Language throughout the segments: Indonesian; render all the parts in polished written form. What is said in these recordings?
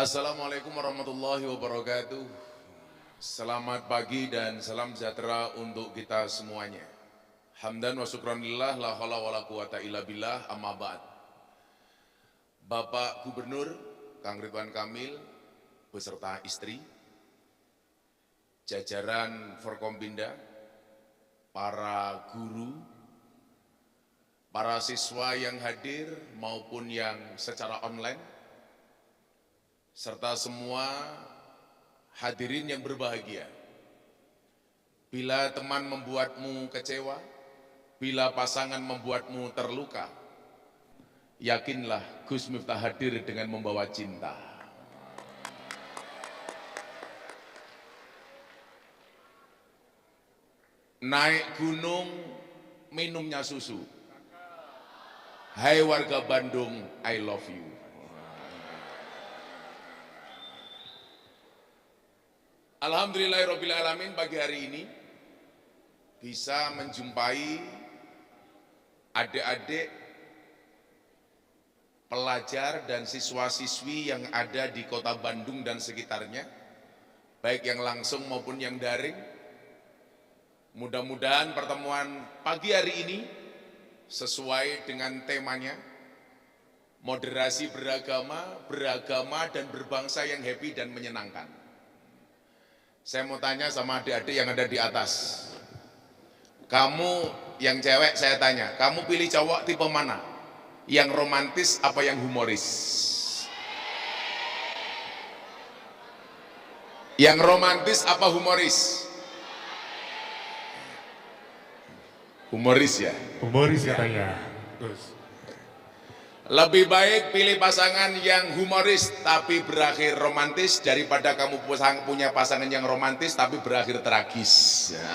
Assalamualaikum warahmatullahi wabarakatuh. Selamat pagi dan salam sejahtera untuk kita semuanya. Hamdan wa syukranillah, la haula wala quwata illa billah, amma ba'd. Bapak Gubernur Kang Ridwan Kamil beserta istri, jajaran Forkompinda, para guru, para siswa yang hadir maupun yang secara online, serta semua hadirin yang berbahagia. Bila teman membuatmu kecewa, bila pasangan membuatmu terluka, yakinlah Gus Miftah hadir dengan membawa cinta. Naik gunung, minumnya susu. Hai warga Bandung, I love you. Alhamdulillahirrabbilalamin, pagi hari ini bisa menjumpai adik-adik pelajar dan siswa-siswi yang ada di kota Bandung dan sekitarnya, baik yang langsung maupun yang daring. Mudah-mudahan pertemuan pagi hari ini sesuai dengan temanya, moderasi beragama dan berbangsa yang happy dan menyenangkan. Saya mau tanya sama adik-adik yang ada di atas. Kamu yang cewek saya tanya, kamu pilih cowok tipe mana? Yang romantis apa yang humoris? Yang romantis apa humoris? Humoris ya? Humoris katanya. Terus. Lebih baik pilih pasangan yang humoris tapi berakhir romantis daripada kamu punya pasangan yang romantis tapi berakhir tragis. Ya.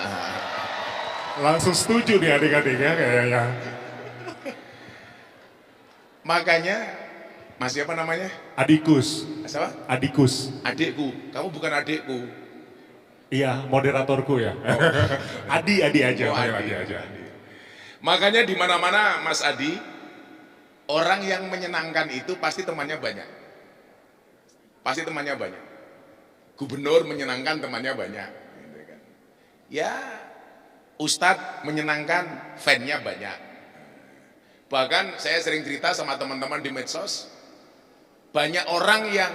Langsung setuju nih adik-adik ya kayaknya. Makanya, Mas siapa namanya? Adikus. Siapa? Adikus. Adikku, kamu bukan adikku. Iya, moderatorku ya. Oh. Adi aja. Oh, Adi Adi. aja. Makanya di mana-mana Mas Adi, orang yang menyenangkan itu pasti temannya banyak. Pasti temannya banyak. Gubernur menyenangkan temannya banyak. Ya, Ustadz menyenangkan fan-nya banyak. Bahkan saya sering cerita sama teman-teman di medsos, banyak orang yang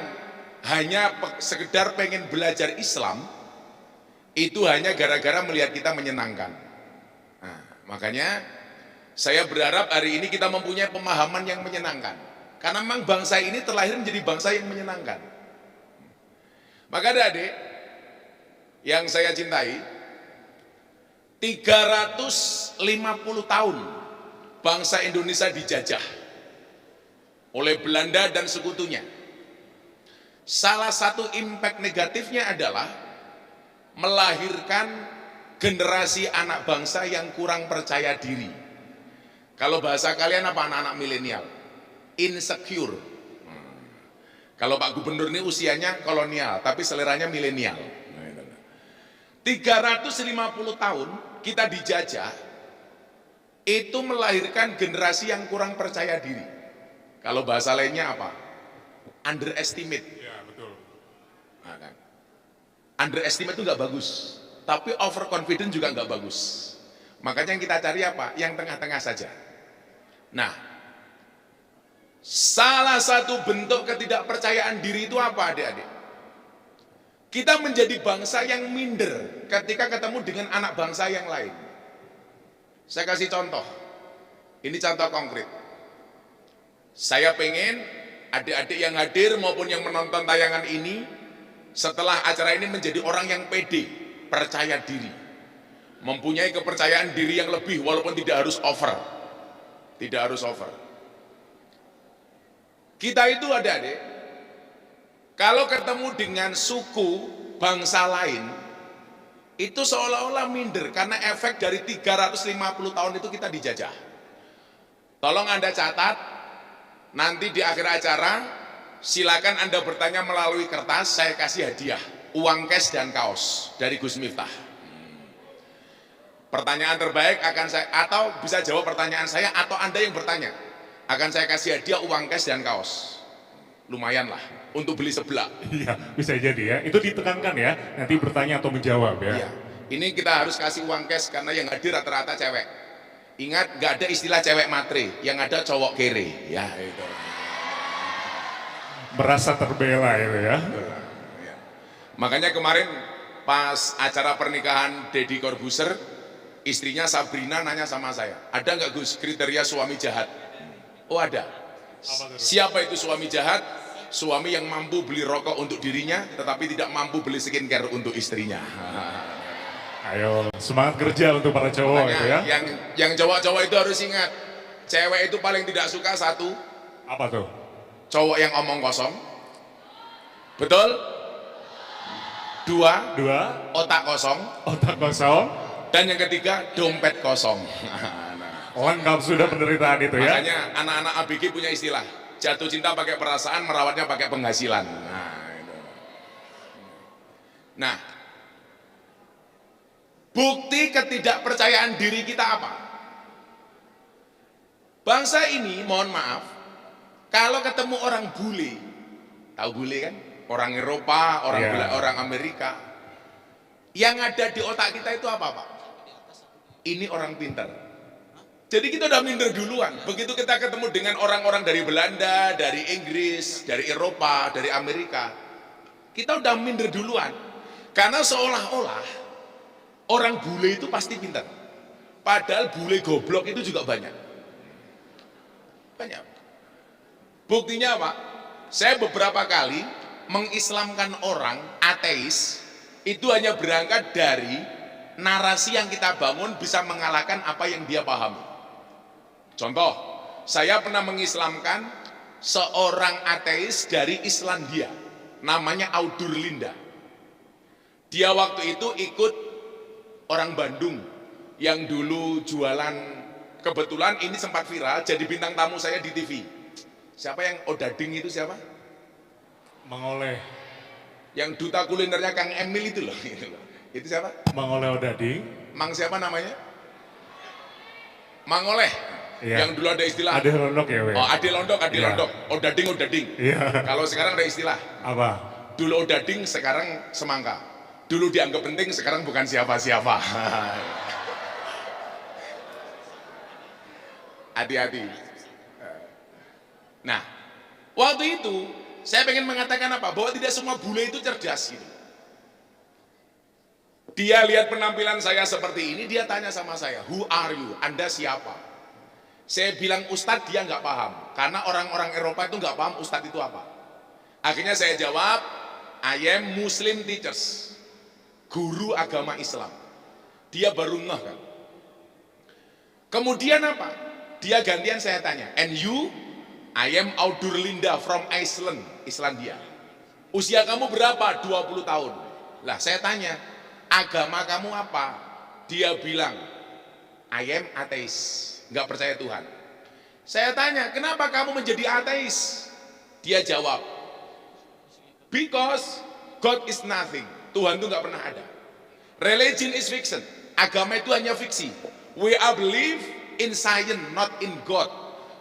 hanya sekedar pengen belajar Islam, itu hanya gara-gara melihat kita menyenangkan. Nah, makanya saya berharap hari ini kita mempunyai pemahaman yang menyenangkan. Karena memang bangsa ini terlahir menjadi bangsa yang menyenangkan. Maka adik-adik yang saya cintai, 350 tahun bangsa Indonesia dijajah oleh Belanda dan sekutunya. Salah satu impact negatifnya adalah melahirkan generasi anak bangsa yang kurang percaya diri. Kalau bahasa kalian apa anak-anak milenial? Insecure. Kalau Pak Gubernur ini usianya kolonial, tapi seleranya milenial. 350 tahun kita dijajah, itu melahirkan generasi yang kurang percaya diri. Kalau bahasa lainnya apa? Underestimate. Ya, betul. Nah, kan? Underestimate itu nggak bagus, tapi overconfident juga nggak bagus. Makanya yang kita cari apa? Yang tengah-tengah saja. Nah, salah satu bentuk ketidakpercayaan diri itu apa adik-adik? Kita menjadi bangsa yang minder ketika ketemu dengan anak bangsa yang lain. Saya kasih contoh, ini contoh konkret. Saya pengen adik-adik yang hadir maupun yang menonton tayangan ini, setelah acara ini menjadi orang yang pede, percaya diri, mempunyai kepercayaan diri yang lebih walaupun tidak harus over. Tidak harus over. Kita itu adik-adik, kalau ketemu dengan suku bangsa lain, itu seolah-olah minder karena efek dari 350 tahun itu kita dijajah. Tolong Anda catat, nanti di akhir acara silakan Anda bertanya melalui kertas, saya kasih hadiah, uang cash dan kaos dari Gus Miftah. Pertanyaan terbaik akan saya, atau bisa jawab pertanyaan saya, atau Anda yang bertanya, akan saya kasih hadiah uang cash dan kaos. Lumayan lah. untuk beli seblak. Iya, bisa jadi ya. Itu ditekankan ya, nanti bertanya atau menjawab ya. Iya. Ini kita harus kasih uang cash karena yang hadir rata-rata cewek. Ingat, nggak ada istilah cewek matre, yang ada cowok kere. Ya, itu. Merasa terbela itu ya. Ya. Makanya kemarin pas acara pernikahan Deddy Corbuzier, istrinya Sabrina nanya sama saya, ada nggak Gus kriteria suami jahat? Oh ada. Siapa itu suami jahat? Suami yang mampu beli rokok untuk dirinya, tetapi tidak mampu beli skincare untuk istrinya. Ayo, semangat kerja untuk para cowok Makanya itu ya. yang cowok-cowok itu harus ingat, cewek itu paling tidak suka satu, Apa tuh? cowok yang omong kosong. Betul? Dua, Dua, otak kosong. otak kosong, Dan yang ketiga, dompet kosong. lengkap sudah penderitaan itu ya. Makanya anak-anak ABG punya istilah, jatuh cinta pakai perasaan, merawatnya pakai penghasilan. Nah, bukti ketidakpercayaan diri kita apa? Bangsa ini, mohon maaf, kalau ketemu orang bule, tahu bule kan? Orang Eropa, orang Iya. bule, orang Amerika, yang ada di otak kita itu apa, Pak? Ini orang pintar. Jadi kita udah minder duluan. Begitu kita ketemu dengan orang-orang dari Belanda, dari Inggris, dari Eropa, dari Amerika, kita udah minder duluan. Karena seolah-olah orang bule itu pasti pintar. Padahal bule goblok itu juga banyak. Banyak. Buktinya Pak, saya beberapa kali mengislamkan orang ateis, itu hanya berangkat dari narasi yang kita bangun bisa mengalahkan apa yang dia pahami. Contoh, saya pernah mengislamkan seorang ateis dari Islandia, namanya Audur Linda. Dia waktu itu ikut orang Bandung yang dulu jualan, kebetulan ini sempat viral, jadi bintang tamu saya di TV. Siapa yang Odading itu siapa? Mengoleh, Yang duta kulinernya Kang Emil itu loh. Itu siapa? mengoleh odading. Mang siapa namanya? Mang Oleh. Iya. Yang dulu ada istilah. Ada londok ya, Weh? Oh, Ade Londok, Ade Iya. Londok. Odading, Odading. Iya. Kalau sekarang ada istilah. Apa? Dulu Odading, sekarang semangka. Dulu dianggap penting, sekarang bukan siapa-siapa. Hati-hati. Nah, waktu itu saya pengen mengatakan apa? Bahwa tidak semua bule itu cerdas gitu. Dia lihat penampilan saya seperti ini, dia tanya sama saya, "Who are you? Anda siapa?" Saya bilang Ustadz, dia nggak paham. Karena orang-orang Eropa itu nggak paham Ustadz itu apa. Akhirnya saya jawab, "I am Muslim teachers." Guru agama Islam. Dia baru ngeh kan. Kemudian apa? Dia gantian saya tanya, "And you?" "I am Audur Linda from Iceland, Islandia." "Usia kamu berapa?" 20 tahun. Lah saya tanya, "Agama kamu apa?" Dia bilang, "I am ateis, nggak percaya Tuhan." Saya tanya, "Kenapa kamu menjadi ateis?" Dia jawab, "Because God is nothing." Tuhan itu nggak pernah ada. Religion is fiction. Agama itu hanya fiksi. We are believe in science, not in God.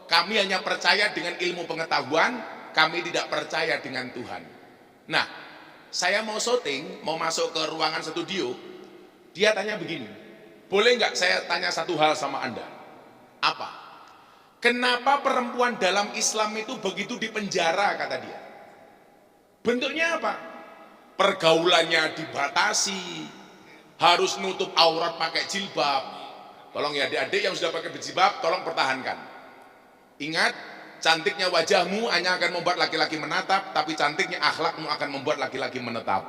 Kami hanya percaya dengan ilmu pengetahuan, kami tidak percaya dengan Tuhan. Nah, saya mau syuting, mau masuk ke ruangan studio, dia tanya begini, "Boleh nggak saya tanya satu hal sama Anda?" "Apa?" "Kenapa perempuan dalam Islam itu begitu dipenjara?" kata dia. "Bentuknya apa?" "Pergaulannya dibatasi, harus nutup aurat pakai jilbab." Tolong ya adik-adik yang sudah pakai jilbab, tolong pertahankan. Ingat, cantiknya wajahmu hanya akan membuat laki-laki menatap, tapi cantiknya akhlakmu akan membuat laki-laki menetap.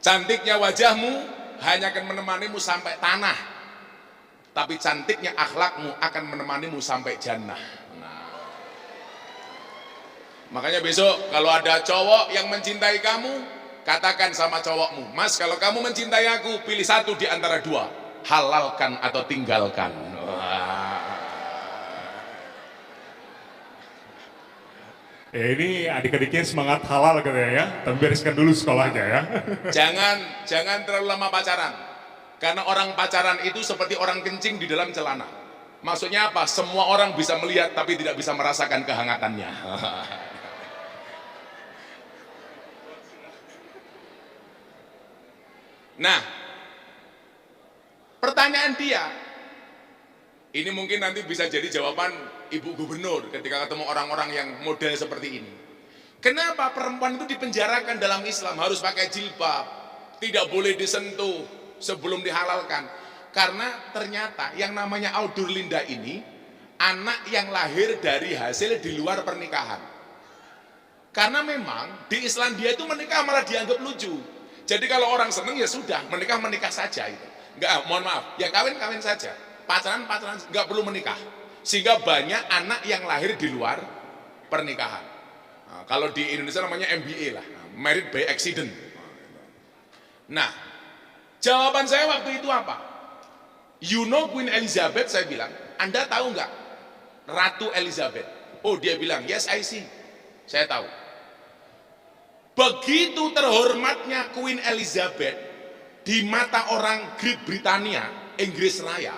Cantiknya wajahmu hanya akan menemanimu sampai tanah, tapi cantiknya akhlakmu akan menemanimu sampai jannah. Makanya besok kalau ada cowok yang mencintai kamu, katakan sama cowokmu, "Mas, kalau kamu mencintai aku, pilih satu di antara dua, halalkan atau tinggalkan." Ya ini adik-adiknya semangat halal katanya ya, tapi bereskan dulu sekolahnya ya. Jangan terlalu lama pacaran, karena orang pacaran itu seperti orang kencing di dalam celana. Maksudnya apa? Semua orang bisa melihat tapi tidak bisa merasakan kehangatannya. Nah, pertanyaan dia, ini mungkin nanti bisa jadi jawaban Ibu Gubernur ketika ketemu orang-orang yang model seperti ini. Kenapa perempuan itu dipenjarakan dalam Islam, harus pakai jilbab, tidak boleh disentuh sebelum dihalalkan? Karena ternyata yang namanya Audurlinda ini anak yang lahir dari hasil di luar pernikahan. Karena memang di Islandia itu menikah malah dianggap lucu. Jadi kalau orang seneng ya sudah, menikah saja itu. Enggak, mohon maaf, ya kawin saja. Pacaran enggak perlu menikah. Sehingga banyak anak yang lahir di luar pernikahan. Nah, kalau di Indonesia namanya MBA lah, married by accident. Nah, jawaban saya waktu itu apa? You know Queen Elizabeth, saya bilang, Anda tahu nggak Ratu Elizabeth? Oh, dia bilang, yes I see, saya tahu. Begitu terhormatnya Queen Elizabeth di mata orang Great Britannia, Inggris Raya,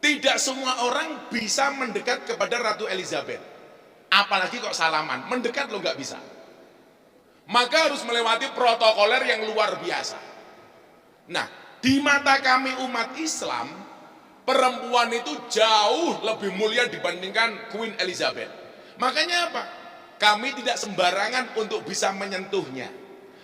tidak semua orang bisa mendekat kepada Ratu Elizabeth. Apalagi kok salaman, mendekat lo nggak bisa. Maka harus melewati protokoler yang luar biasa. Nah, di mata kami umat Islam, perempuan itu jauh lebih mulia dibandingkan Queen Elizabeth. Makanya apa? Kami tidak sembarangan untuk bisa menyentuhnya.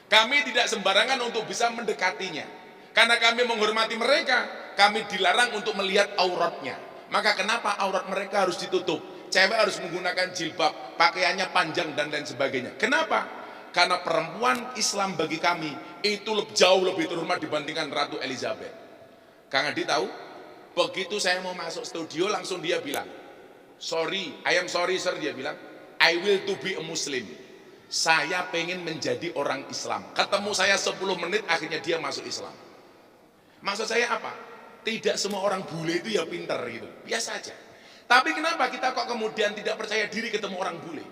Kami tidak sembarangan untuk bisa mendekatinya. Karena kami menghormati mereka, kami dilarang untuk melihat auratnya. Maka kenapa aurat mereka harus ditutup? Cewek harus menggunakan jilbab, pakaiannya panjang dan lain sebagainya. Kenapa? Karena perempuan Islam bagi kami itu jauh lebih terhormat dibandingkan Ratu Elizabeth. Kang Adi tahu? Begitu saya mau masuk studio langsung dia bilang, sorry, I am sorry sir, dia bilang, I will to be a Muslim. Saya pengen menjadi orang Islam. Ketemu saya 10 menit akhirnya dia masuk Islam. Maksud saya apa? Tidak semua orang bule itu ya pinter gitu, biasa aja. Tapi kenapa kita kok kemudian tidak percaya diri ketemu orang bule?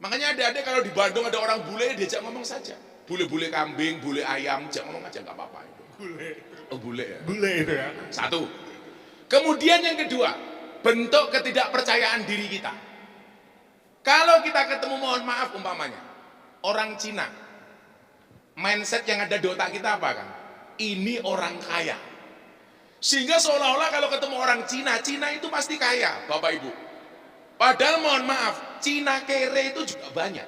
Makanya adik-adik kalau di Bandung ada orang bule, diajak ngomong saja. Bule-bule kambing, bule ayam, ajak ngomong aja nggak apa-apa itu. Bule. Oh bule ya. Bule itu ya. Satu. Kemudian yang kedua, bentuk ketidakpercayaan diri kita. Kalau kita ketemu, mohon maaf umpamanya, orang Cina, mindset yang ada di otak kita apa kan? Ini orang kaya. Sehingga seolah-olah kalau ketemu orang Cina, Cina itu pasti kaya, Bapak Ibu. Padahal mohon maaf, Cina kere itu juga banyak.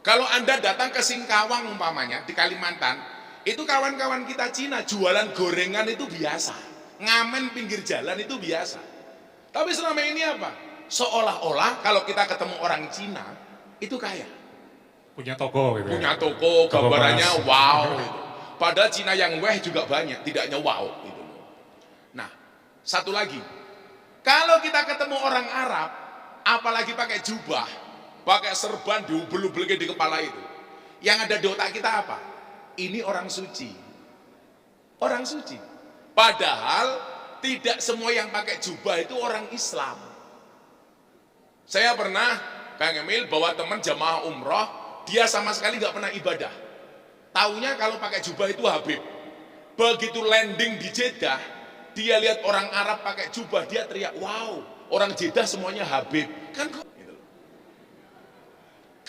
Kalau Anda datang ke Singkawang umpamanya, di Kalimantan, itu kawan-kawan kita Cina jualan gorengan itu biasa. Ngamen pinggir jalan itu biasa. Tapi selama ini apa? Seolah-olah kalau kita ketemu orang Cina, itu kaya. Punya toko gitu. Punya toko, gambarannya wow. Gitu. Padahal Cina yang weh juga banyak, tidaknya wow. Gitu. Nah, satu lagi. Kalau kita ketemu orang Arab, apalagi pakai jubah, pakai serban diubel-ubelkan di kepala itu, yang ada di otak kita apa? Ini orang suci. Orang suci. Padahal tidak semua yang pakai jubah itu orang Islam. Saya pernah, Kang Emil, bawa teman jamaah umroh, dia sama sekali nggak pernah ibadah. Taunya kalau pakai jubah itu Habib. Begitu landing di Jeddah, dia lihat orang Arab pakai jubah, dia teriak, wow, orang Jeddah semuanya Habib. Kan kok? Gitu.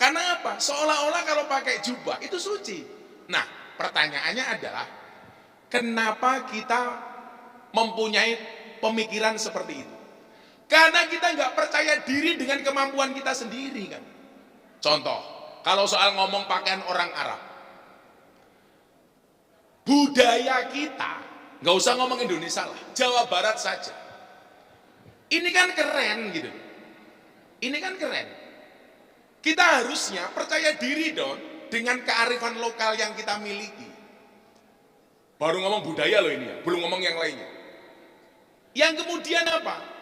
Karena apa? Seolah-olah kalau pakai jubah itu suci. Nah, pertanyaannya adalah, kenapa kita mempunyai pemikiran seperti itu? Karena kita nggak percaya diri dengan kemampuan kita sendiri kan. Contoh, kalau soal ngomong pakaian orang Arab, budaya kita, nggak usah ngomong Indonesia lah, Jawa Barat saja. Ini kan keren gitu. Ini kan keren. Kita harusnya percaya diri dong dengan kearifan lokal yang kita miliki. Baru ngomong budaya loh ini ya, belum ngomong yang lainnya. Yang kemudian apa?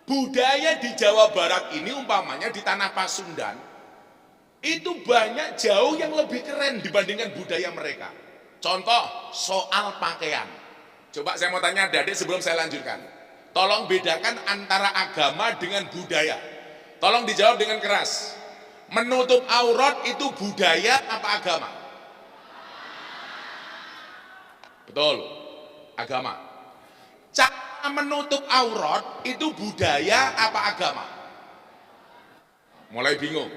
Budaya di Jawa Barat ini umpamanya di tanah Pasundan itu banyak jauh yang lebih keren dibandingkan budaya mereka. Contoh soal pakaian. Coba saya mau tanya adik-adik sebelum saya lanjutkan. Tolong bedakan antara agama dengan budaya. Tolong dijawab dengan keras. Menutup aurat itu budaya apa agama? Betul, agama. Menutup aurat itu budaya apa agama? Mulai bingung.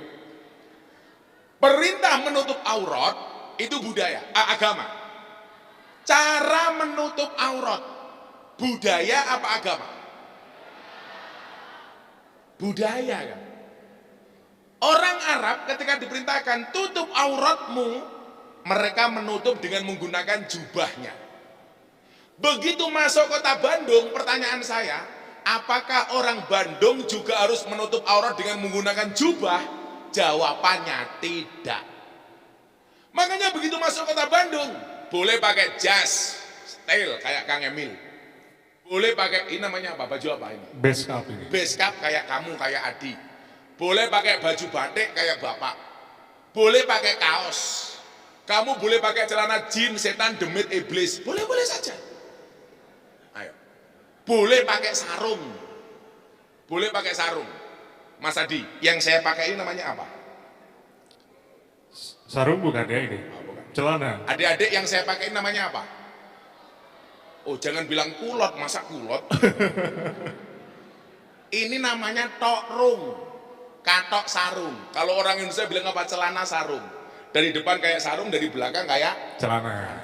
Perintah menutup aurat itu budaya, agama. Cara menutup aurat budaya apa agama? Budaya kan. Orang Arab ketika diperintahkan tutup auratmu, mereka menutup dengan menggunakan jubahnya. Begitu masuk kota Bandung, pertanyaan saya, apakah orang Bandung juga harus menutup aurat dengan menggunakan jubah? Jawabannya tidak. Makanya begitu masuk kota Bandung, boleh pakai jas, style kayak Kang Emil. Boleh pakai, ini namanya apa? Baju apa ini? Base cap ini. Base cap kayak kamu, kayak Adi. Boleh pakai baju batik kayak Bapak. Boleh pakai kaos. Kamu boleh pakai celana jeans, setan, demit, iblis. Boleh-boleh saja. Ayo. Boleh pakai sarung. Boleh pakai sarung. Mas Adi, yang saya pakai ini namanya apa? Sarung bukan ya ini? Oh, bukan. Celana. Adik-adik yang saya pakai ini namanya apa? Oh, jangan bilang kulot, masa kulot? Ini namanya tokrung, katok sarung. Kalau orang Indonesia bilang apa? Celana sarung. Dari depan kayak sarung, dari belakang kayak Celana.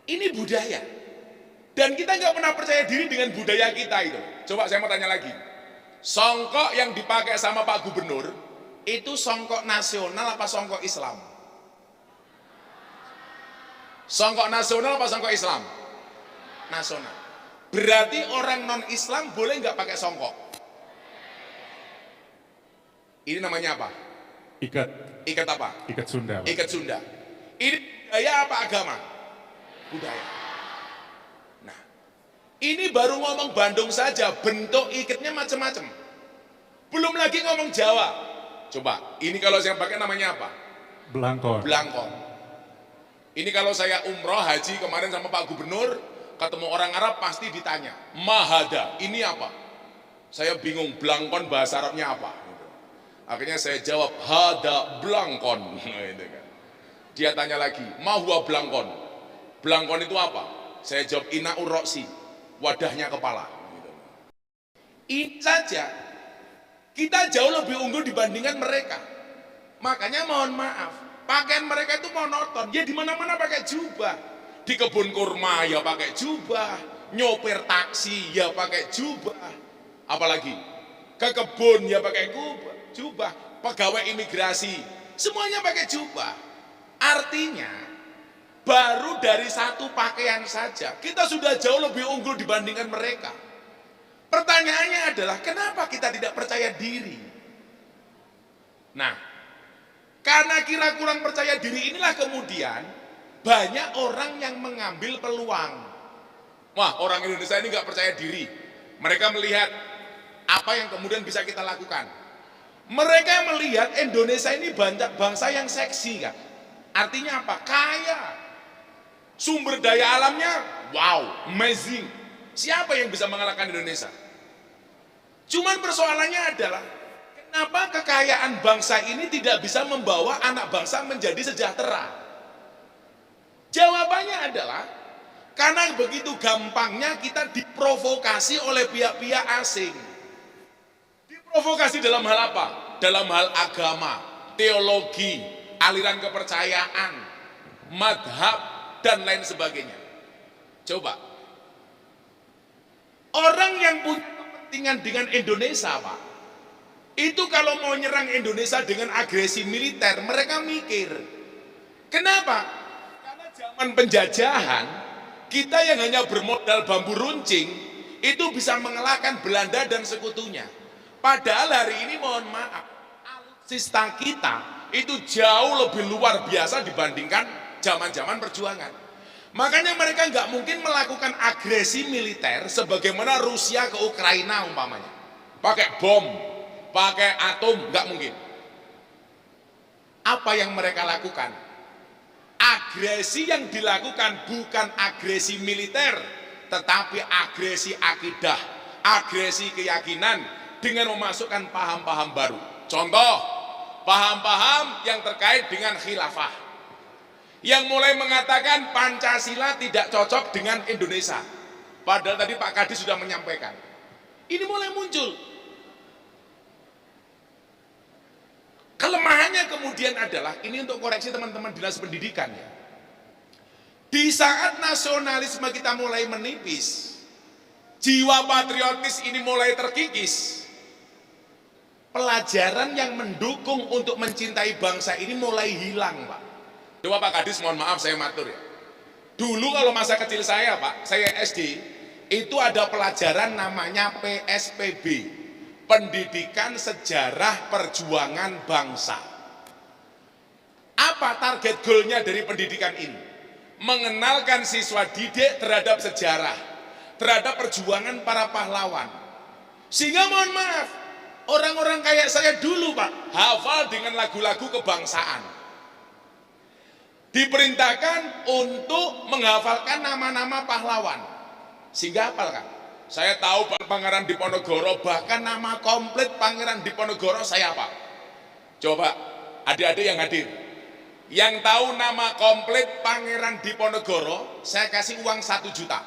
ini budaya. Dan kita nggak pernah percaya diri dengan budaya kita itu. Coba saya mau tanya lagi. Songkok yang dipakai sama Pak Gubernur, itu songkok nasional apa songkok Islam? Songkok nasional apa songkok Islam? Nasional. Berarti orang non-Islam boleh nggak pakai songkok? Ini namanya apa? Ikat. Ikat apa? Ikat Sunda. Pak. Ikat Sunda. Ini budaya apa agama? Budaya. Nah, ini baru ngomong Bandung saja, bentuk ikatnya macam-macam. Belum lagi ngomong Jawa. Coba, ini kalau saya pakai namanya apa? Belangkon. Belangkon. Ini kalau saya umroh haji kemarin sama Pak Gubernur, ketemu orang Arab pasti ditanya, mahada, ini apa? Saya bingung, belangkon bahasa Arabnya apa? Gitu. Akhirnya saya jawab, hada belangkon. Gitu kan. Dia tanya lagi, mahwa belangkon? Belangkon itu apa? Saya jawab, ina uroksi, wadahnya kepala. Gitu. Ini saja, kita jauh lebih unggul dibandingkan mereka. Makanya mohon maaf, pakaian mereka itu monoton. Ya di mana-mana pakai jubah. Di kebun kurma ya pakai jubah, nyopir taksi ya pakai jubah, apalagi ke kebun ya pakai jubah, pegawai imigrasi semuanya pakai jubah. Artinya baru dari satu pakaian saja kita sudah jauh lebih unggul dibandingkan mereka. Pertanyaannya adalah kenapa kita tidak percaya diri? Nah, karena kira kurang percaya diri inilah kemudian banyak orang yang mengambil peluang. Wah, orang Indonesia ini nggak percaya diri. Mereka melihat apa yang kemudian bisa kita lakukan. Mereka melihat Indonesia ini bangsa yang seksi kan. Artinya apa? Kaya. Sumber daya alamnya, wow, amazing. Siapa yang bisa mengalahkan Indonesia? Cuman persoalannya adalah kenapa kekayaan bangsa ini tidak bisa membawa anak bangsa menjadi sejahtera? Jawabannya adalah karena begitu gampangnya kita diprovokasi oleh pihak-pihak asing. Diprovokasi dalam hal apa? Dalam hal agama, teologi, aliran kepercayaan, madhab, dan lain sebagainya. Coba, orang yang punya kepentingan dengan Indonesia, Pak, itu kalau mau nyerang Indonesia dengan agresi militer, mereka mikir. Kenapa? Zaman penjajahan, kita yang hanya bermodal bambu runcing itu bisa mengalahkan Belanda dan sekutunya. Padahal hari ini mohon maaf, alutsista kita itu jauh lebih luar biasa dibandingkan zaman-zaman perjuangan. Makanya mereka nggak mungkin melakukan agresi militer sebagaimana Rusia ke Ukraina umpamanya. Pakai bom, pakai atom, nggak mungkin. Apa yang mereka lakukan? Agresi yang dilakukan bukan agresi militer, tetapi agresi akidah, agresi keyakinan dengan memasukkan paham-paham baru. Contoh, paham-paham yang terkait dengan khilafah. Yang mulai mengatakan Pancasila tidak cocok dengan Indonesia. Padahal tadi Pak Kadis sudah menyampaikan. Ini mulai muncul. Kelemahannya kemudian adalah, ini untuk koreksi teman-teman dinas pendidikan ya. Di saat nasionalisme kita mulai menipis, jiwa patriotis ini mulai terkikis, pelajaran yang mendukung untuk mencintai bangsa ini mulai hilang, Pak. Coba Pak Kadis, mohon maaf saya matur ya. Dulu kalau masa kecil saya, Pak, saya SD, itu ada pelajaran namanya PSPB, Pendidikan Sejarah Perjuangan Bangsa. Apa target goalnya dari pendidikan ini? Mengenalkan siswa didik terhadap sejarah, terhadap perjuangan para pahlawan. Sehingga mohon maaf, orang-orang kayak saya dulu, Pak, hafal dengan lagu-lagu kebangsaan. Diperintahkan untuk menghafalkan nama-nama pahlawan. Sehingga hafalkan. Saya tahu Pangeran Diponegoro, bahkan nama komplit Pangeran Diponegoro saya hafal. Coba adik-adik yang hadir, yang tahu nama komplit Pangeran Diponegoro, saya kasih uang 1 juta.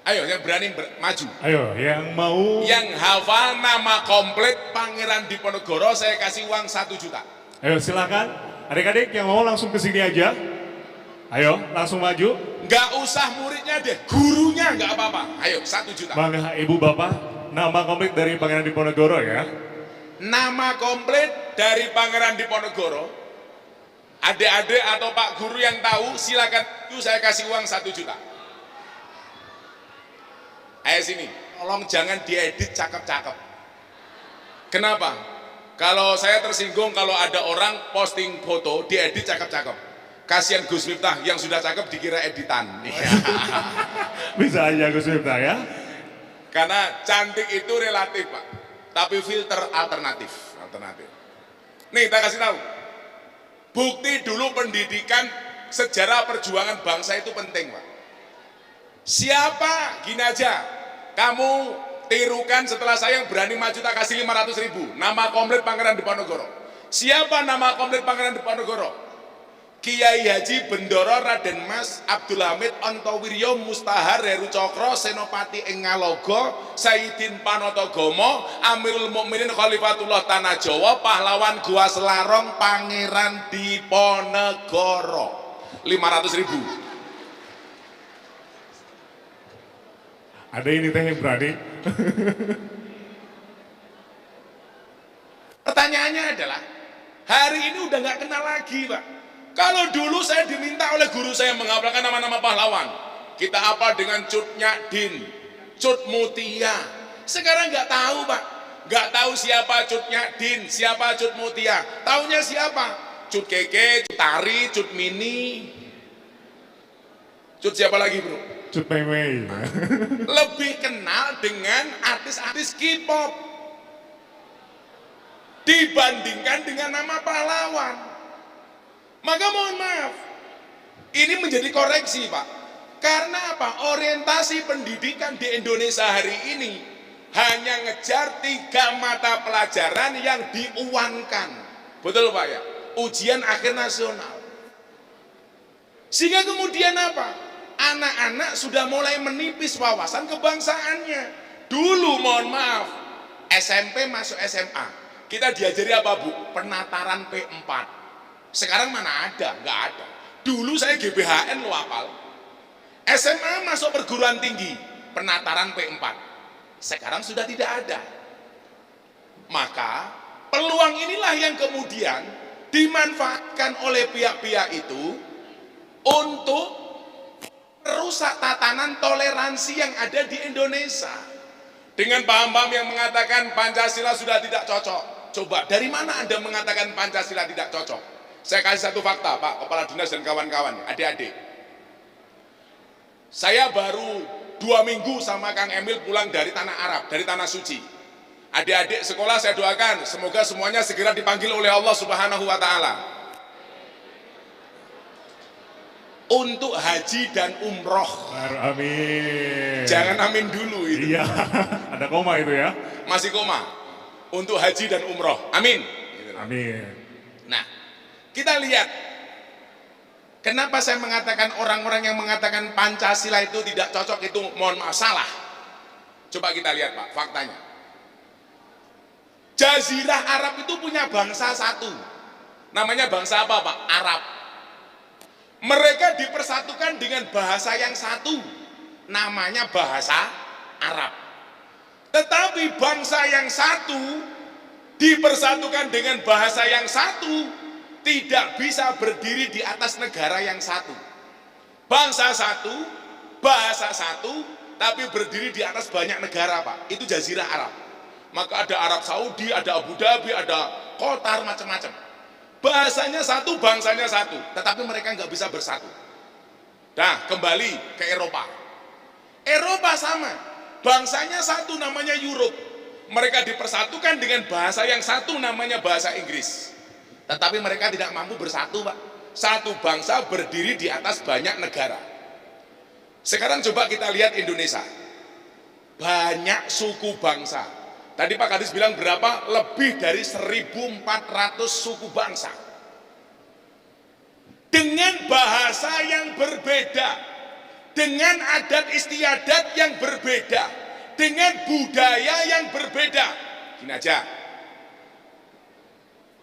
Ayo yang berani maju. Ayo yang mau. Yang hafal nama komplit Pangeran Diponegoro, saya kasih uang 1 juta. Ayo silakan. Adik-adik yang mau langsung ke sini aja. Ayo langsung maju. Nggak usah muridnya deh, gurunya nggak apa-apa. Ayo 1 juta. Bangga ibu bapak, nama komplit dari Pangeran Diponegoro ya. Nama komplit dari Pangeran Diponegoro. Adik-adik atau Pak Guru yang tahu, silakan saya kasih uang 1 juta. Ayo sini, tolong jangan diedit cakep-cakep. Kenapa? Kalau saya tersinggung kalau ada orang posting foto diedit cakep-cakep. Kasihan Gus Miftah yang sudah cakep dikira editan. Bisa aja Gus Miftah ya. Karena cantik itu relatif, Pak. Tapi filter alternatif. Nih, kita kasih tahu. Bukti dulu pendidikan sejarah perjuangan bangsa itu penting, Pak. Siapa, gini aja, kamu tirukan setelah saya yang berani maju tak kasih 500.000. Nama komplit Pangeran Diponegoro. Siapa nama komplit Pangeran Diponegoro? Kiai Haji Bendoro Raden Mas Abdul Hamid Ontowiryo Mustahar Heru Cokro Senopati ing Ngalogo Sayyidin Panotogomo Amirul Mukminin Khalifatullah Tanah Jawa Pahlawan Gua Selarong Pangeran Diponegoro. 500.000. Ada ini teh yang berani. Pertanyaannya adalah, hari ini udah nggak kenal lagi, Pak. Kalau dulu saya diminta oleh guru saya menghafalkan nama-nama pahlawan, kita apa dengan Cut Nyadin, Cut Mutia. Sekarang nggak tahu, Pak. Nggak tahu siapa Cut Nyadin, siapa Cut Mutia. Taunya siapa? Cut Keke, Cut Tari, Cut Mini. Cut siapa lagi, Bro? Cut Mei. Lebih kenal dengan artis-artis K-pop dibandingkan dengan nama pahlawan. Maka mohon maaf, ini menjadi koreksi, Pak. Karena apa? Orientasi pendidikan di Indonesia hari ini hanya ngejar 3 mata pelajaran yang diuangkan. Betul, Pak ya? Ujian akhir nasional. Sehingga kemudian apa? Anak-anak sudah mulai menipis wawasan kebangsaannya. Dulu mohon maaf, SMP masuk SMA, kita diajari apa, Bu? Penataran P4. Sekarang mana ada? Nggak ada. Dulu saya GBHN lo hafal. SMA masuk perguruan tinggi, penataran P4. Sekarang sudah tidak ada. Maka peluang inilah yang kemudian dimanfaatkan oleh pihak-pihak itu untuk merusak tatanan toleransi yang ada di Indonesia. Dengan paham-paham yang mengatakan Pancasila sudah tidak cocok. Coba, dari mana Anda mengatakan Pancasila tidak cocok? Saya kasih satu fakta, Pak Kepala Dinas dan kawan-kawan, adik-adik. Saya baru 2 minggu sama Kang Emil pulang dari tanah Arab, dari tanah suci. Adik-adik sekolah saya doakan, semoga semuanya segera dipanggil oleh Allah Subhanahu wa Ta'ala untuk haji dan umroh. Amin. Jangan amin dulu itu. Iya, ada koma itu ya. Masih koma. Untuk haji dan umroh. Amin. Amin. Nah, kita lihat Kenapa saya mengatakan orang-orang yang mengatakan Pancasila itu tidak cocok itu mohon maaf salah? Coba kita lihat Pak, faktanya. Jazirah Arab itu punya bangsa satu. Namanya bangsa apa Pak? Arab. Mereka dipersatukan dengan bahasa yang satu. Namanya bahasa Arab. Tetapi bangsa yang satu dipersatukan dengan bahasa yang satu tidak bisa berdiri di atas negara yang satu. Bangsa satu, bahasa satu, tapi berdiri di atas banyak negara Pak. Itu Jazirah Arab. Maka ada Arab Saudi, ada Abu Dhabi, ada Qatar, macam-macam. Bahasanya satu, bangsanya satu, tetapi mereka nggak bisa bersatu. Nah, kembali ke Eropa. Eropa sama, bangsanya satu namanya Europe. Mereka dipersatukan dengan bahasa yang satu namanya bahasa Inggris. Tetapi mereka tidak mampu bersatu Pak. Satu bangsa berdiri di atas banyak negara. Sekarang coba kita lihat Indonesia. Banyak suku bangsa. Tadi Pak Kadis bilang berapa? Lebih dari 1.400 suku bangsa. Dengan bahasa yang berbeda. Dengan adat istiadat yang berbeda. Dengan budaya yang berbeda. Gini aja.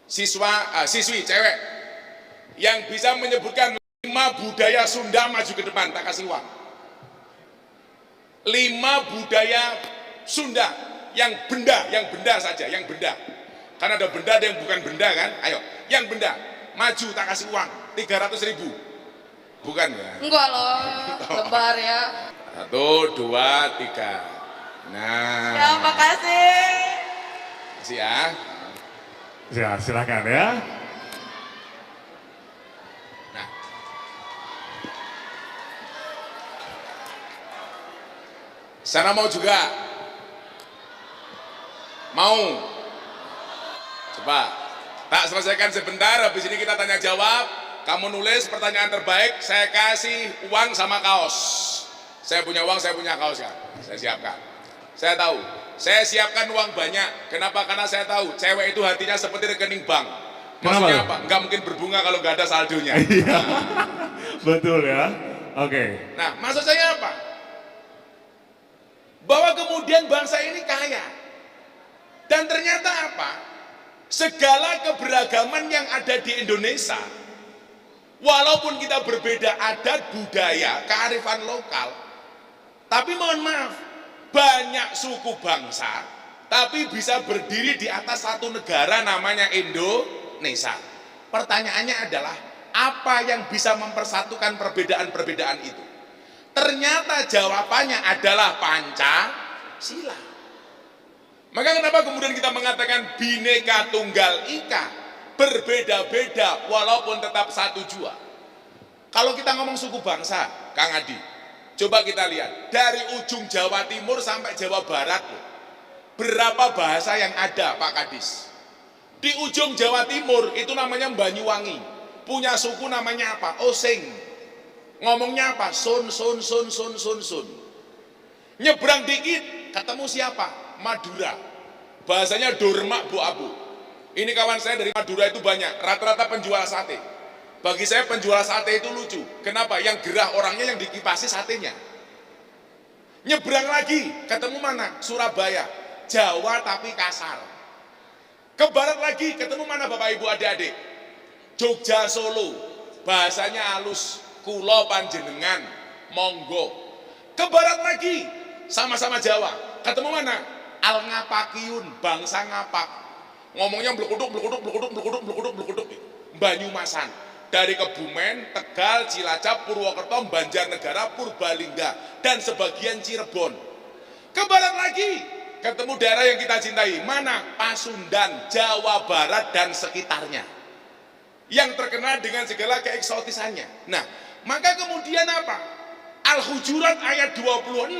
Siswi cewek yang bisa menyebutkan 5 budaya Sunda maju ke depan, tak kasih uang. 5 budaya Sunda yang benda saja, yang benda. Karena ada benda, ada yang bukan benda kan? Ayo, yang benda, maju tak kasih uang, 300.000. Bukan ya? Enggak loh, lebar ya. 1, 2, 3. Nah. Ya, makasih. Kasih ya. Ya, silakan ya. Nah. Sana mau juga? Mau? Coba. Tak selesaikan sebentar, habis ini kita tanya jawab. Kamu nulis pertanyaan terbaik, saya kasih uang sama kaos. Saya punya uang, saya punya kaos kan? Saya siapkan. Saya tahu. Saya siapkan uang banyak. Kenapa? Karena saya tahu cewek itu hatinya seperti rekening bank. Maksudnya apa? Nggak mungkin berbunga kalau nggak ada saldonya. Iya. Betul ya. Oke. Nah, maksud saya apa? Bahwa kemudian bangsa ini kaya. Dan ternyata apa? Segala keberagaman yang ada di Indonesia, walaupun kita berbeda adat, budaya, kearifan lokal, tapi mohon maaf, banyak suku bangsa tapi bisa berdiri di atas satu negara namanya Indonesia. Pertanyaannya adalah apa yang bisa mempersatukan perbedaan-perbedaan itu? Ternyata jawabannya adalah Pancasila. Maka kenapa kemudian kita mengatakan Bhinneka Tunggal Ika, berbeda-beda walaupun tetap satu jua. Kalau kita ngomong suku bangsa, Kang Adi, coba kita lihat, dari ujung Jawa Timur sampai Jawa Barat, berapa bahasa yang ada Pak Kadis? Di ujung Jawa Timur, itu namanya Banyuwangi. Punya suku namanya apa? Osing. Ngomongnya apa? Sun. Nyebrang dikit, ketemu siapa? Madura. Bahasanya Dormak Bu Abu. Ini kawan saya dari Madura itu banyak, rata-rata penjual sate. Bagi saya penjual sate itu lucu. Kenapa? Yang gerah orangnya, yang dikipasi satenya. Nyebrang lagi, ketemu mana? Surabaya. Jawa tapi kasar. Ke barat lagi, ketemu mana Bapak Ibu adik-adik? Jogja Solo. Bahasanya halus. Kulo panjenengan. Monggo. Ke barat lagi, sama-sama Jawa. Ketemu mana? Al Ngapakiun, bangsa Ngapak. Ngomongnya blekuduk. Banyumasan. Dari Kebumen, Tegal, Cilacap, Purwokerto, Banjarnegara, Purbalingga, dan sebagian Cirebon. Ke barat lagi, ketemu daerah yang kita cintai. Mana? Pasundan, Jawa Barat, dan sekitarnya. Yang terkenal dengan segala keeksotisannya. Nah, maka kemudian apa? Al-Hujurat ayat 26,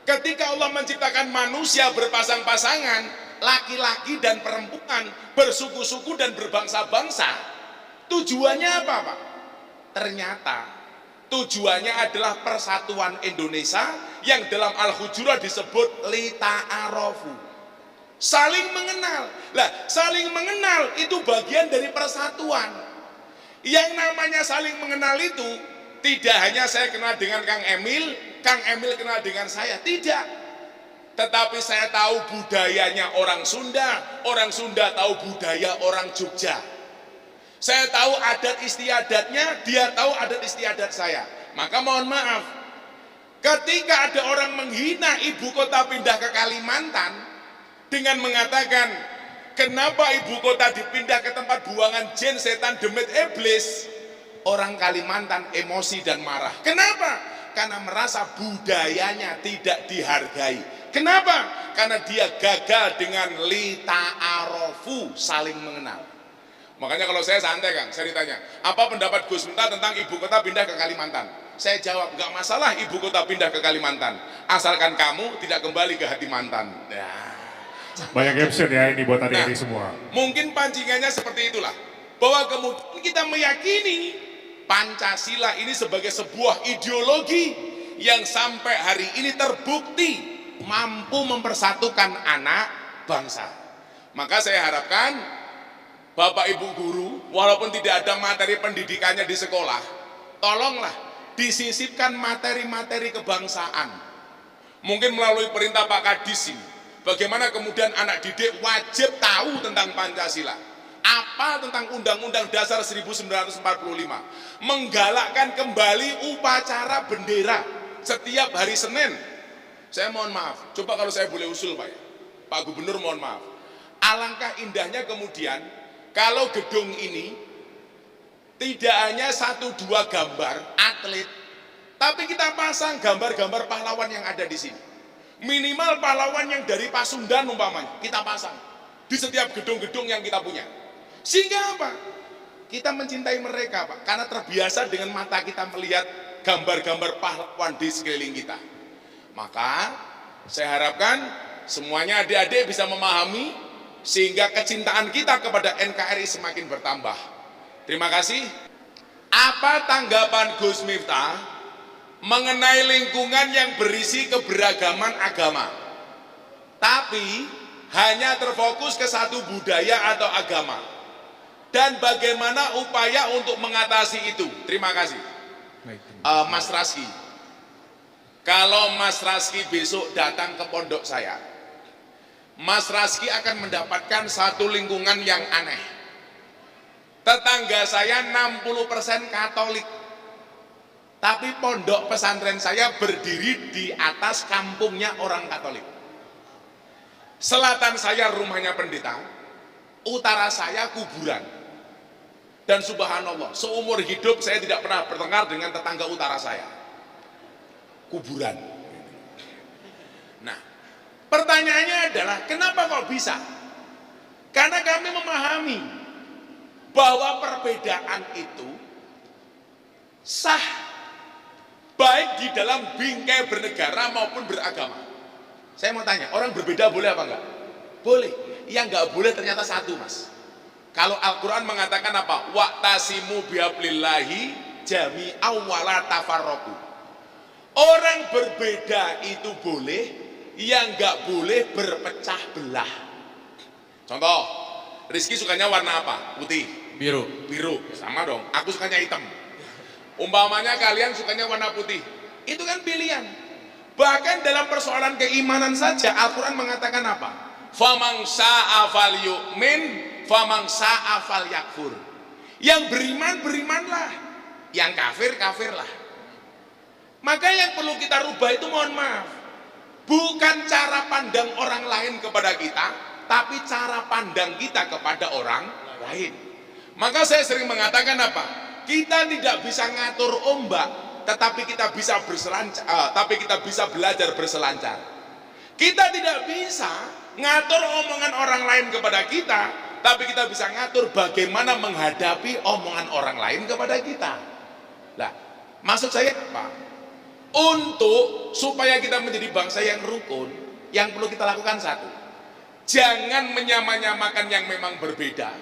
ketika Allah menciptakan manusia berpasang-pasangan, laki-laki dan perempuan, bersuku-suku dan berbangsa-bangsa, tujuannya apa Pak? Ternyata tujuannya adalah persatuan Indonesia yang dalam Al-Hujurat disebut lita'arofu. Saling mengenal. Lah, saling mengenal itu bagian dari persatuan. Yang namanya saling mengenal itu tidak hanya saya kenal dengan Kang Emil kenal dengan saya, tidak. Tetapi saya tahu budayanya orang Sunda tahu budaya orang Jogja. Saya tahu adat istiadatnya, dia tahu adat istiadat saya. Maka mohon maaf, ketika ada orang menghina ibu kota pindah ke Kalimantan dengan mengatakan, kenapa ibu kota dipindah ke tempat buangan jin, setan, demit, iblis? Orang Kalimantan emosi dan marah. Kenapa? Karena merasa budayanya tidak dihargai. Kenapa? Karena dia gagal dengan lita'arofu, saling mengenal. Makanya kalau saya santai Kang, saya ditanya, apa pendapat Gus Miftah tentang ibu kota pindah ke Kalimantan? Saya jawab, nggak masalah ibu kota pindah ke Kalimantan, asalkan kamu tidak kembali ke hati mantan. Nah. Banyak caption ya ini buat adik-adik semua. Mungkin pancingannya seperti itulah, bahwa kemudian kita meyakini Pancasila ini sebagai sebuah ideologi yang sampai hari ini terbukti mampu mempersatukan anak bangsa. Maka saya harapkan Bapak Ibu guru, walaupun tidak ada materi pendidikannya di sekolah, tolonglah disisipkan materi-materi kebangsaan. Mungkin melalui perintah Pak Kadis ini, bagaimana kemudian anak didik wajib tahu tentang Pancasila. Apa tentang Undang-Undang Dasar 1945, menggalakkan kembali upacara bendera setiap hari Senin. Saya mohon maaf, coba kalau saya boleh usul Pak ya, Pak Gubernur mohon maaf, alangkah indahnya kemudian kalau gedung ini tidak hanya 1-2 gambar atlet, tapi kita pasang gambar-gambar pahlawan yang ada di sini. Minimal pahlawan yang dari Pasundan umpamanya, kita pasang di setiap gedung-gedung yang kita punya. Sehingga apa? Kita mencintai mereka Pak, karena terbiasa dengan mata kita melihat gambar-gambar pahlawan di sekeliling kita. Maka saya harapkan semuanya adik-adik bisa memahami, sehingga kecintaan kita kepada NKRI semakin bertambah. Terima kasih. Apa tanggapan Gus Miftah mengenai lingkungan yang berisi keberagaman agama, tapi hanya terfokus ke satu budaya atau agama, dan bagaimana upaya untuk mengatasi itu? Terima kasih. Mas Raski, kalau Mas Raski besok datang ke pondok saya, Mas Raski akan mendapatkan satu lingkungan yang aneh. Tetangga saya 60% Katolik, tapi pondok pesantren saya berdiri di atas kampungnya orang Katolik. Selatan saya rumahnya pendeta, utara saya kuburan. Dan subhanallah, seumur hidup saya tidak pernah bertengkar dengan tetangga utara saya. Kuburan. Nah, pertanyaannya adalah kenapa kok bisa? Karena kami memahami bahwa perbedaan itu sah, baik di dalam bingkai bernegara maupun beragama. Saya mau tanya, orang berbeda boleh apa enggak? Boleh. Yang enggak boleh ternyata satu Mas. Kalau Al-Quran mengatakan apa? Wa'tasimu bihablillahi jami'aw wala tafarraqu. Orang berbeda itu boleh, yang enggak boleh berpecah belah. Contoh, Rizky sukanya warna apa? Putih, Biru. biru, sama dong. Aku sukanya hitam. Umpamanya kalian sukanya warna putih, itu kan pilihan. Bahkan dalam persoalan keimanan saja Al-Quran mengatakan apa? Faman sa'a falyu'min, faman sa'a falyakfur. Yang beriman, berimanlah. Yang kafir, kafirlah. Maka yang perlu kita rubah itu, mohon maaf, bukan cara pandang orang lain kepada kita, tapi cara pandang kita kepada orang lain. Maka saya sering mengatakan apa? Kita tidak bisa ngatur ombak, tetapi kita bisa berselancar, tapi kita bisa belajar berselancar. Kita tidak bisa ngatur omongan orang lain kepada kita, tapi kita bisa ngatur bagaimana menghadapi omongan orang lain kepada kita. Nah, maksud saya apa? Untuk supaya kita menjadi bangsa yang rukun, yang perlu kita lakukan satu, jangan menyamakan yang memang berbeda,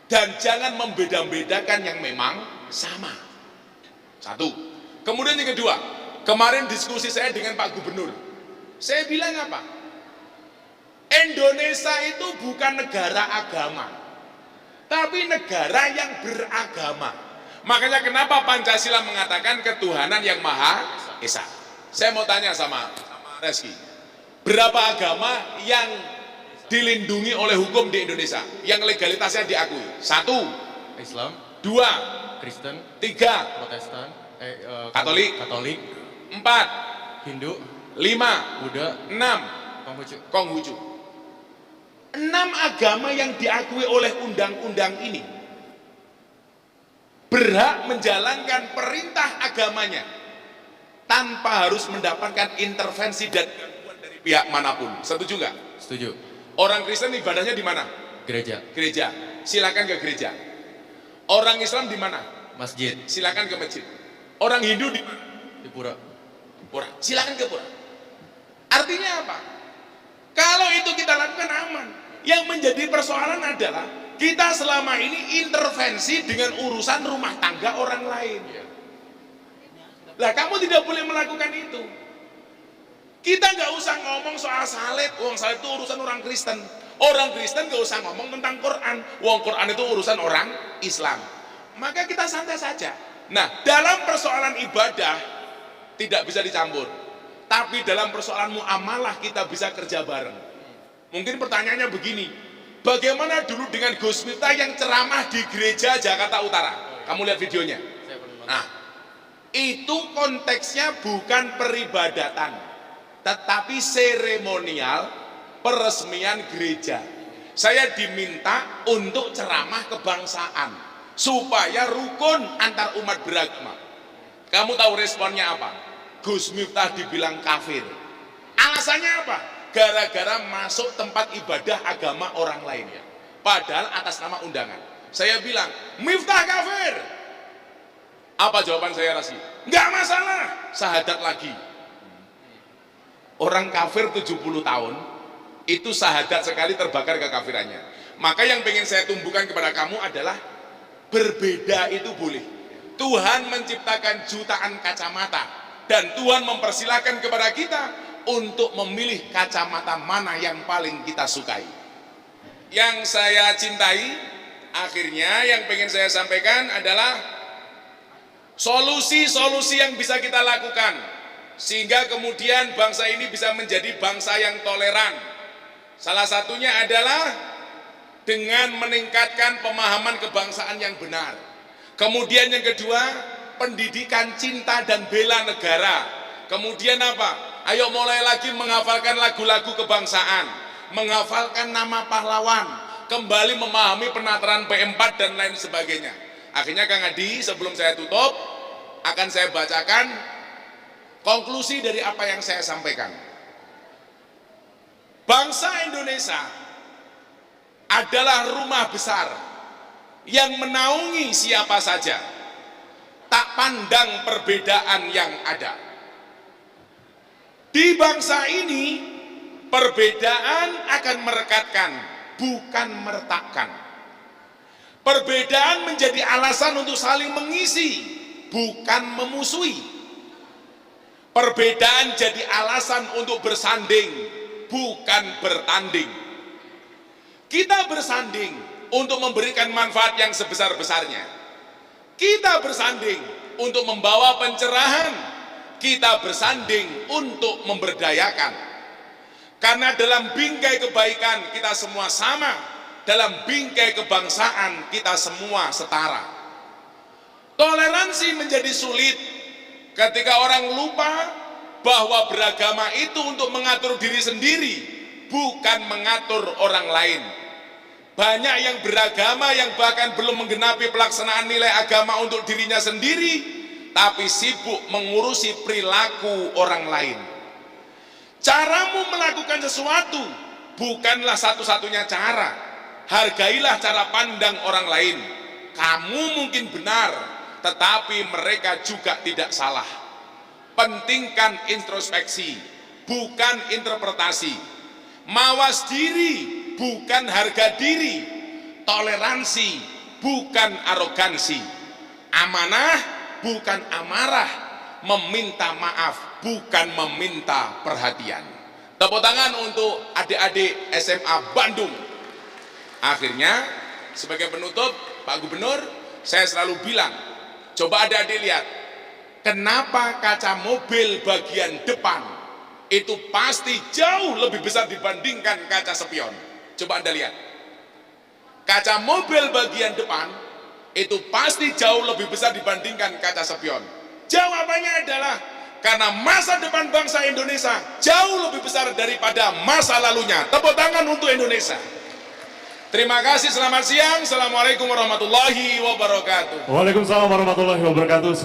dan jangan membeda-bedakan yang memang sama. Satu. Kemudian yang kedua, kemarin diskusi saya dengan Pak Gubernur, saya bilang apa? Indonesia itu bukan negara agama, tapi negara yang beragama. Makanya kenapa Pancasila mengatakan ketuhanan yang Maha Esa. Saya mau tanya sama Reski, berapa agama yang dilindungi oleh hukum di Indonesia, yang legalitasnya diakui? 1, Islam, 2, Kristen, 3, Protestan, Katolik, Katolik, 4, Hindu, 5, Buddha, 6, Konghucu. Konghucu. 6 agama yang diakui oleh undang-undang ini berhak menjalankan perintah agamanya tanpa harus mendapatkan intervensi dan gangguan dari pihak manapun. Setuju nggak? Setuju. Orang Kristen ibadahnya di mana? Gereja, Gereja. Silakan ke gereja. Orang Islam di mana? masjid, Silakan ke masjid. Orang Hindu di mana? di pura. Pura. Silakan ke pura. Artinya apa? Kalau itu kita lakukan aman. Yang menjadi persoalan adalah kita selama ini intervensi dengan urusan rumah tangga orang lain. Lah kamu tidak boleh melakukan itu. Kita nggak usah ngomong soal salib. Wong salib itu urusan orang Kristen. Orang Kristen nggak usah ngomong tentang Quran. Wong Quran itu urusan orang Islam. Maka kita santai saja. Nah, dalam persoalan ibadah tidak bisa dicampur. Tapi dalam persoalan muamalah kita bisa kerja bareng. Mungkin pertanyaannya begini, bagaimana dulu dengan Gus Miftah yang ceramah di gereja Jakarta Utara? Kamu lihat videonya? Saya pernah nonton. Nah, itu konteksnya bukan peribadatan, tetapi seremonial peresmian gereja. Saya diminta untuk ceramah kebangsaan supaya rukun antar umat beragama. Kamu tahu responnya apa? Gus Miftah dibilang kafir. Alasannya apa? Gara-gara masuk tempat ibadah agama orang lain. Padahal atas nama undangan. Saya bilang, Miftah kafir. Apa jawaban saya, Rasi? Nggak masalah, syahadat lagi. Orang kafir 70 tahun, itu syahadat sekali terbakar kekafirannya. Maka yang pengen saya tumbuhkan kepada kamu adalah berbeda itu boleh. Tuhan menciptakan jutaan kacamata dan Tuhan mempersilahkan kepada kita untuk memilih kacamata mana yang paling kita sukai. Yang saya cintai, akhirnya yang pengen saya sampaikan adalah solusi-solusi yang bisa kita lakukan sehingga kemudian bangsa ini bisa menjadi bangsa yang toleran. Salah satunya adalah dengan meningkatkan pemahaman kebangsaan yang benar. Kemudian yang kedua, pendidikan cinta dan bela negara. Kemudian apa? Ayo mulai lagi menghafalkan lagu-lagu kebangsaan, menghafalkan nama pahlawan, kembali memahami penataran P4 dan lain sebagainya. Akhirnya Kang Adi, sebelum saya tutup, akan saya bacakan konklusi dari apa yang saya sampaikan. Bangsa Indonesia adalah rumah besar yang menaungi siapa saja, tak pandang perbedaan yang ada. Di bangsa ini, perbedaan akan merekatkan, bukan meretakkan. Perbedaan menjadi alasan untuk saling mengisi, bukan memusuhi. Perbedaan jadi alasan untuk bersanding, bukan bertanding. Kita bersanding untuk memberikan manfaat yang sebesar-besarnya. Kita bersanding untuk membawa pencerahan. Kita bersanding untuk memberdayakan. Karena dalam bingkai kebaikan kita semua sama, dalam bingkai kebangsaan kita semua setara. Toleransi menjadi sulit ketika orang lupa bahwa beragama itu untuk mengatur diri sendiri, bukan mengatur orang lain. Banyak yang beragama yang bahkan belum menggenapi pelaksanaan nilai agama untuk dirinya sendiri, tapi sibuk mengurusi perilaku orang lain. Caramu melakukan sesuatu bukanlah satu-satunya cara. Hargailah cara pandang orang lain. Kamu mungkin benar, tetapi mereka juga tidak salah. Pentingkan introspeksi, bukan interpretasi. Mawas diri, bukan harga diri. Toleransi, bukan arogansi. Amanah, bukan amarah, meminta maaf, bukan meminta perhatian. Tepuk tangan untuk adik-adik SMA Bandung. Akhirnya, sebagai penutup, Pak Gubernur, saya selalu bilang, coba adik-adik lihat, kenapa kaca mobil bagian depan itu pasti jauh lebih besar dibandingkan kaca spion. Coba Anda lihat, kaca mobil bagian depan itu pasti jauh lebih besar dibandingkan kaca spion. Jawabannya adalah karena masa depan bangsa Indonesia jauh lebih besar daripada masa lalunya. Tepuk tangan untuk Indonesia. Terima kasih, selamat siang. Assalamualaikum warahmatullahi wabarakatuh. Waalaikumsalam warahmatullahi wabarakatuh.